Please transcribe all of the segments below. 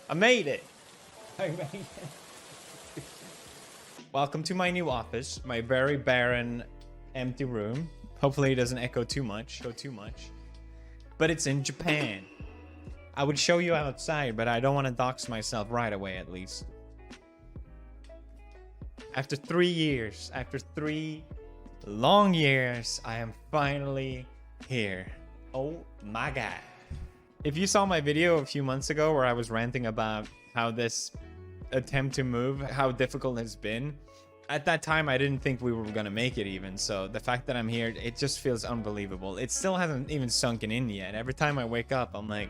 I made it. Welcome to my new office, my very barren, empty room. Hopefully it doesn't echo too much. But it's in Japan. I would show you outside, but I don't want to dox myself right away, at least. After 3 years, after 3 long years, I am finally here. Oh my god. If you saw my video a few months ago where I was ranting about how this attempt to move, how difficult it's been, at that time I didn't think we were gonna make it even. So the fact that I'm here, it just feels unbelievable. It still hasn't even sunken in yet. Every time I wake up, I'm like,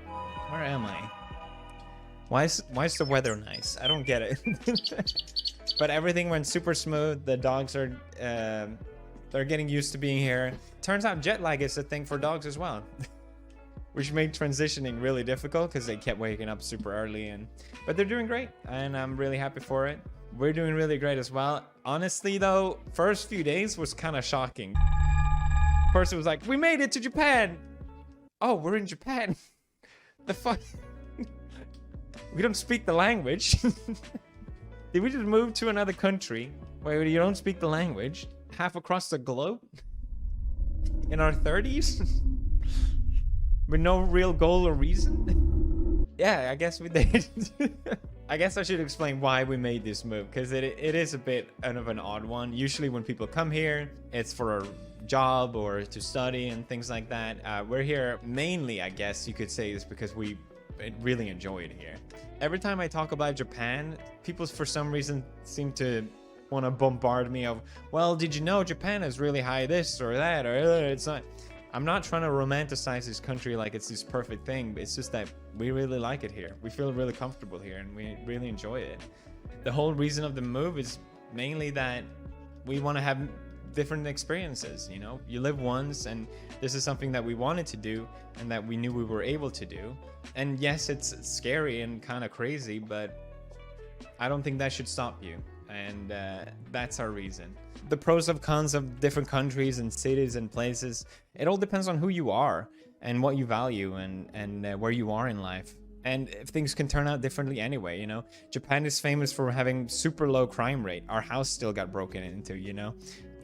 where am I? Why is the weather nice? I don't get it. But everything went super smooth. The dogs are they're getting used to being here. Turns out jet lag is a thing for dogs as well. Which made transitioning really difficult because they kept waking up super early, but they're doing great and I'm really happy for it. We're doing really great as well. Honestly though, first few days was kind of shocking. First it was like, we made it to Japan. Oh, we're in Japan. The fuck? We don't speak the language. Did we just move to another country where you don't speak the language? Half across the globe? In our 30s? With no real goal or reason? Yeah, I guess we did. I guess I should explain why we made this move, because it is a bit of an odd one. Usually when people come here, it's for a job or to study and things like that. We're here mainly, I guess you could say, is because we really enjoy it here. Every time I talk about Japan, people for some reason seem to want to bombard me of, well, did you know Japan is really high this or that, or it's not. I'm not trying to romanticize this country like it's this perfect thing, but it's just that we really like it here. We feel really comfortable here and we really enjoy it. The whole reason of the move is mainly that we want to have different experiences, you know? You live once, and this is something that we wanted to do and that we knew we were able to do. And yes, it's scary and kind of crazy, but I don't think that should stop you. And that's our reason. The pros and cons of different countries and cities and places, it all depends on who you are and what you value and where you are in life. And if things can turn out differently anyway, you know. Japan is famous for having super low crime rate. Our house still got broken into, you know.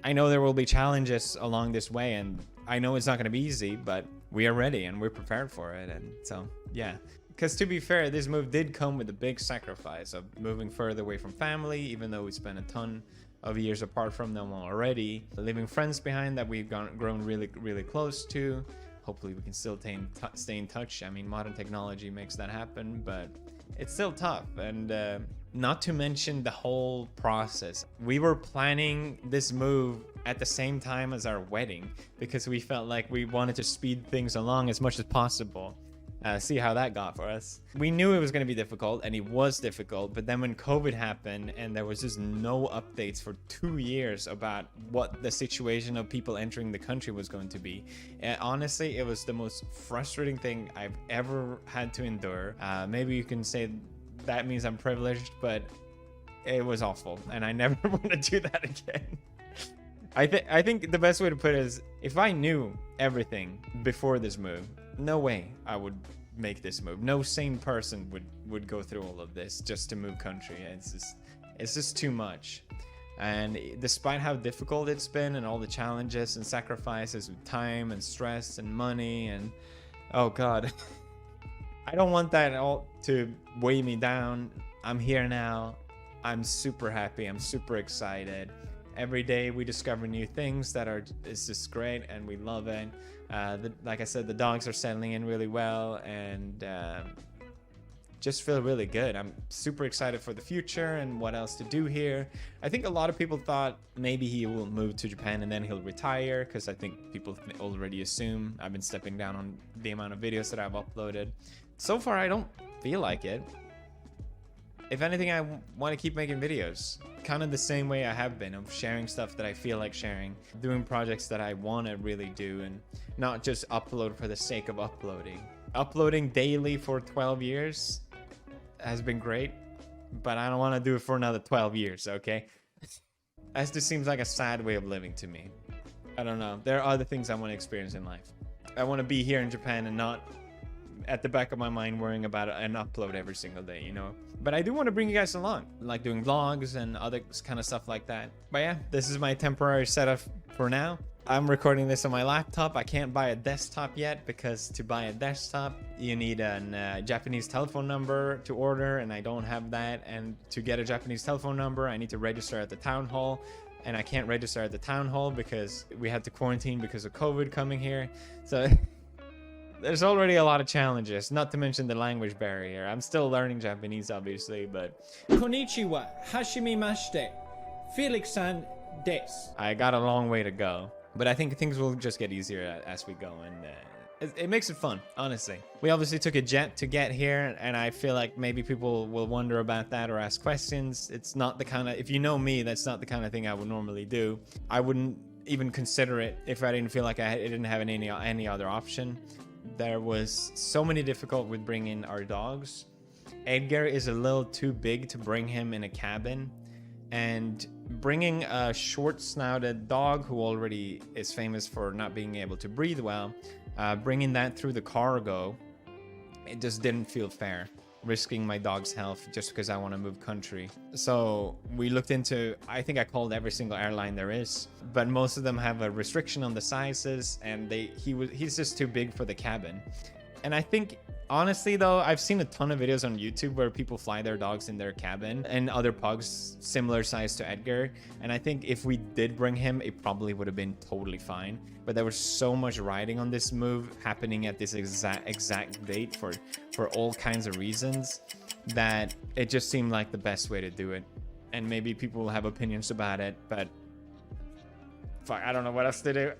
I know there will be challenges along this way, and I know it's not going to be easy, but we are ready and we're prepared for it. And so, yeah. Because to be fair, this move did come with a big sacrifice of moving further away from family, even though we spent a ton of years apart from them already. Leaving friends behind that we've grown really close to. Hopefully we can still stay in touch. I mean, modern technology makes that happen, but it's still tough. And not to mention the whole process. We were planning this move at the same time as our wedding because we felt like we wanted to speed things along as much as possible. See how that got for us. We knew it was going to be difficult, and it was difficult, but then when COVID happened and there was just no updates for 2 years about what the situation of people entering the country was going to be, and honestly, it was the most frustrating thing I've ever had to endure. Maybe you can say that means I'm privileged, but it was awful, and I never want to do that again. I think the best way to put it is, if I knew everything before this move, no way I would make this move. No sane person would go through all of this just to move country. It's just too much. And despite how difficult it's been and all the challenges and sacrifices with time and stress and money and oh god, I don't want that all to weigh me down. I'm here now. I'm super happy. I'm super excited. Every day we discover new things that it's just great, and we love it. Like I said, the dogs are settling in really well, and just feel really good. I'm super excited for the future and what else to do here. I think a lot of people thought maybe he will move to Japan and then he'll retire, because I think people already assume I've been stepping down on the amount of videos that I've uploaded. So far, I don't feel like it. If anything, I want to keep making videos, kind of the same way I have been, of sharing stuff that I feel like sharing, doing projects that I want to really do, and not just upload for the sake of uploading. Uploading daily for 12 years has been great, but I don't want to do it for another 12 years, okay? That just seems like a sad way of living to me. I don't know. There are other things I want to experience in life. I want to be here in Japan and not at the back of my mind worrying about an upload every single day, you know. But I do want to bring you guys along, like doing vlogs and other kind of stuff like that. But yeah, this is my temporary setup for now. I'm recording this on my laptop. I can't buy a desktop yet because to buy a desktop you need a Japanese telephone number to order, and I don't have that. And to get a Japanese telephone number I need to register at the town hall, and I can't register at the town hall because we had to quarantine because of COVID coming here. So there's already a lot of challenges, not to mention the language barrier. I'm still learning Japanese, obviously, but... Konnichiwa, hashimemashite, Felix-san desu. I got a long way to go, but I think things will just get easier as we go, and it makes it fun, honestly. We obviously took a jet to get here, and I feel like maybe people will wonder about that or ask questions. It's not the kind of... If you know me, that's not the kind of thing I would normally do. I wouldn't even consider it if I didn't feel like I didn't have any other option. There was so many difficulties with bringing our dogs. Edgar is a little too big to bring him in a cabin, and bringing a short-snouted dog who already is famous for not being able to breathe well, bringing that through the cargo, it just didn't feel fair, risking my dog's health just because I want to move country. So we looked into, I think I called every single airline there is, but most of them have a restriction on the sizes, and he's just too big for the cabin. And I think, honestly though, I've seen a ton of videos on YouTube where people fly their dogs in their cabin, and other pugs similar size to Edgar, and I think if we did bring him, it probably would have been totally fine. But there was so much riding on this move happening at this exact date for all kinds of reasons that it just seemed like the best way to do it. And maybe people will have opinions about it, but fuck, I don't know what else to do.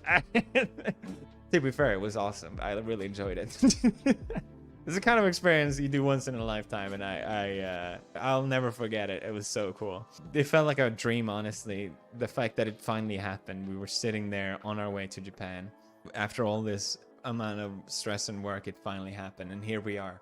To be fair, it was awesome. I really enjoyed it. It's the kind of experience you do once in a lifetime, and I'll never forget it. It was so cool. It felt like a dream, honestly. The fact that it finally happened. We were sitting there on our way to Japan. After all this amount of stress and work, it finally happened, and here we are.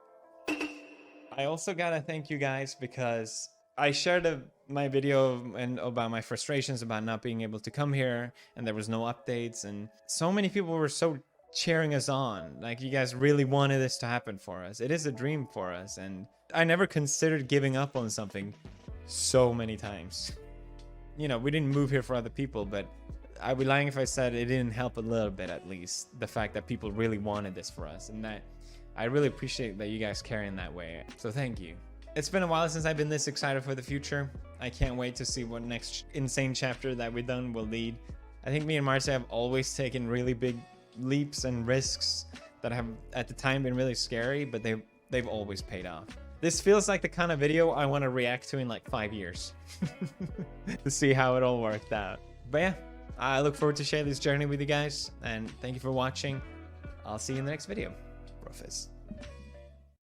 I also gotta thank you guys because I shared my video about my frustrations about not being able to come here, and there was no updates, and so many people were so cheering us on. Like, you guys really wanted this to happen for us. It is a dream for us, and I never considered giving up on something so many times. You know, we didn't move here for other people, but I'd be lying if I said it didn't help a little bit, at least. The fact that people really wanted this for us, and that I really appreciate that you guys care in that way. So thank you. It's been a while since I've been this excited for the future. I can't wait to see what next insane chapter that we've done will lead. I think me and Marcia have always taken really big leaps and risks that have at the time been really scary, but they've always paid off. This feels like the kind of video I want to react to in like 5 years to see how it all worked out. But yeah, I look forward to sharing this journey with you guys, and thank you for watching. I'll see you in the next video. Rufus.